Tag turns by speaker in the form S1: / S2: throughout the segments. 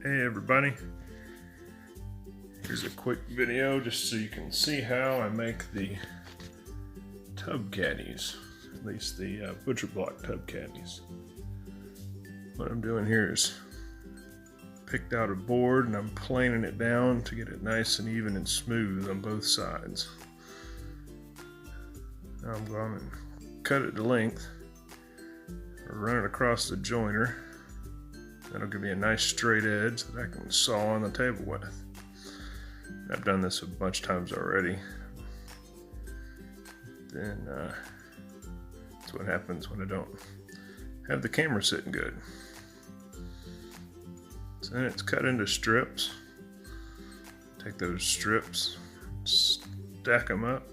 S1: Hey everybody, here's a quick video just so you can see how I make the tub caddies, at least the butcher block tub caddies. What I'm doing here is picked out a board and I'm planing it down to get it nice and even and smooth on both sides. Now I'm going to cut it to length, run it across the joiner. That'll give me a nice straight edge that I can saw on the table with. I've done this a bunch of times already. Then that's what happens when I don't have the camera sitting good. So then it's cut into strips. Take those strips, stack them up,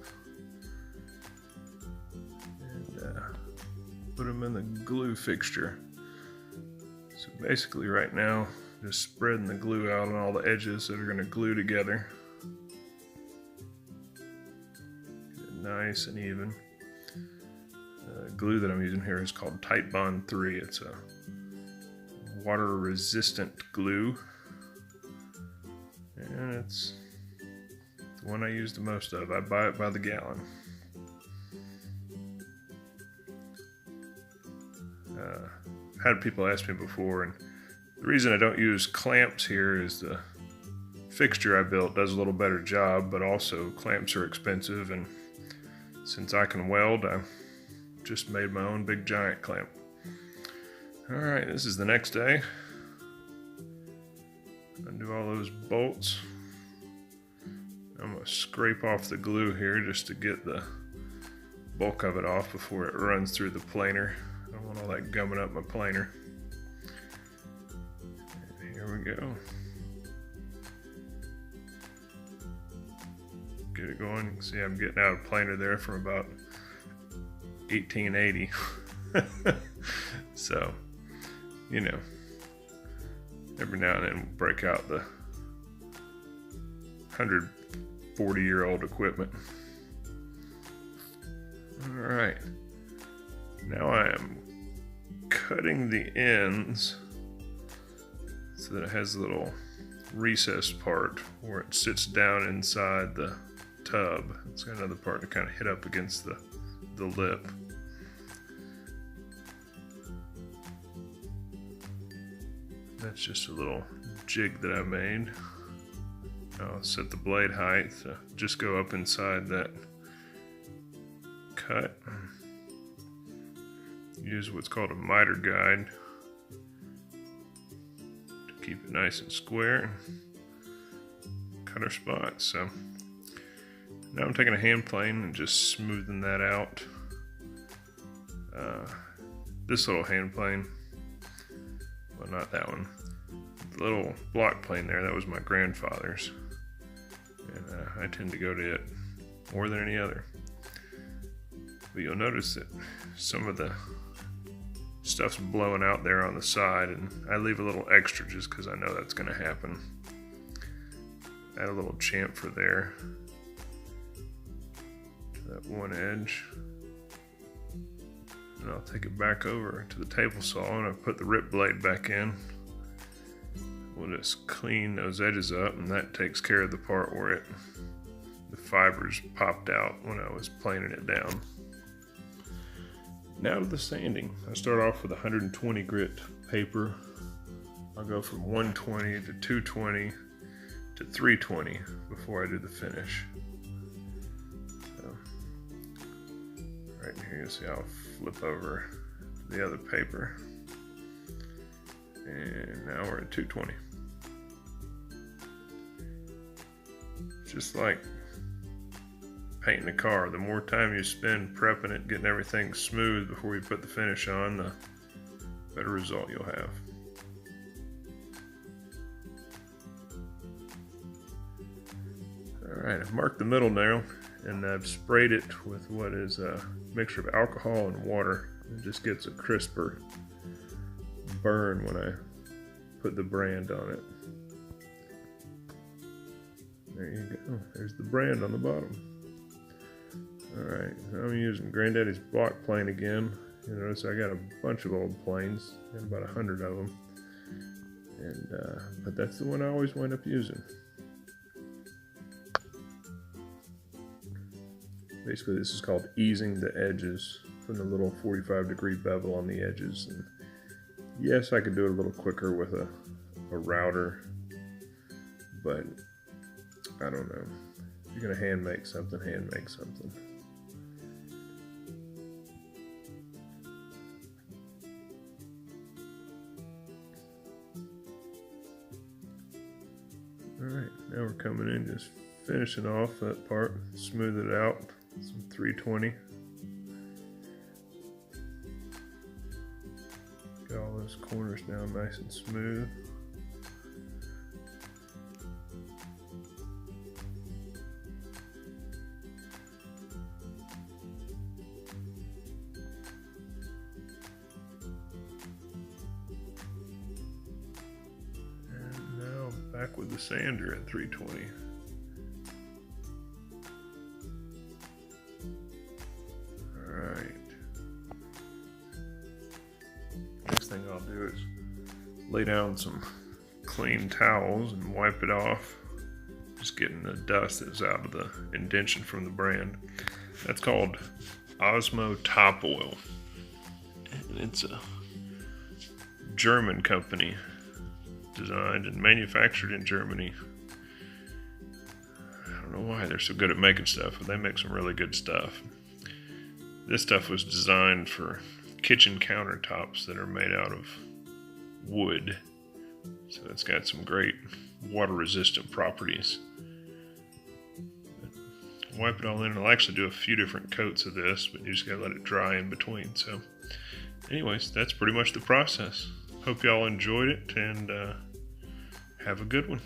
S1: and put them in the glue fixture. So basically right now, just spreading the glue out on all the edges that are going to glue together. Get it nice and even. The glue that I'm using here is called Titebond 3. It's a water resistant glue. And it's the one I use the most of. I buy it by the gallon. Had people ask me before, and the reason I don't use clamps here is the fixture I built does a little better job, but also clamps are expensive, and since I can weld, I just made my own big giant clamp. Alright, this is the next day. Undo all those bolts. I'm going to scrape off the glue here just to get the bulk of it off before it runs through the planer. I don't want all that gumming up my planer. And here we go. Get it going. You can see I'm getting out of planer there from about 1880. So, you know, every now and then we'll break out the 140-year-old equipment. Alright. Now I am cutting the ends so that it has a little recessed part where it sits down inside the tub. It's got another part to kind of hit up against the lip. That's just a little jig that I made. I'll set the blade height to just go up inside that cut. Use what's called a miter guide to keep it nice and square and cut our spots. So now I'm taking a hand plane and just smoothing that out. This little hand plane, well, not that one, the little block plane there, that was my grandfather's, and I tend to go to it more than any other. But you'll notice that some of the stuff's blowing out there on the side, and I leave a little extra just because I know that's going to happen. Add a little chamfer there to that one edge, and I'll take it back over to the table saw and I'll put the rip blade back in. We'll just clean those edges up, and that takes care of the part where the fibers popped out when I was planing it down. Now to the sanding. I start off with 120 grit paper. I'll go from 120 to 220 to 320 before I do the finish. So, right here you see I'll flip over to the other paper. And now we're at 220. Just like painting a car, the more time you spend prepping it, getting everything smooth before you put the finish on, the better result you'll have. Alright, I've marked the middle nail and I've sprayed it with what is a mixture of alcohol and water. It just gets a crisper burn when I put the brand on it. There you go, there's the brand on the bottom. Alright, I'm using Granddaddy's block plane again. You notice I got a bunch of old planes, got about 100 of them. And but that's the one I always wind up using. Basically, this is called easing the edges from the little 45-degree bevel on the edges. And yes, I could do it a little quicker with a router, but I don't know. If you're gonna hand make something, hand make something. Alright, now we're coming in, just finishing off that part, smooth it out, some 320. Get all those corners down nice and smooth. And now back with the sander at 320. Next thing I'll do is lay down some clean towels and wipe it off, just getting the dust that's out of the indention from the brand. That's called Osmo Top Oil, and it's a German company, designed and manufactured in Germany. I don't know why they're so good at making stuff, but they make some really good stuff. This stuff was designed for kitchen countertops that are made out of wood, so it's got some great water resistant properties. Wipe it all in. I'll actually do a few different coats of this, but you just gotta let it dry in between. So anyways, that's pretty much the process. Hope y'all enjoyed it, and have a good one.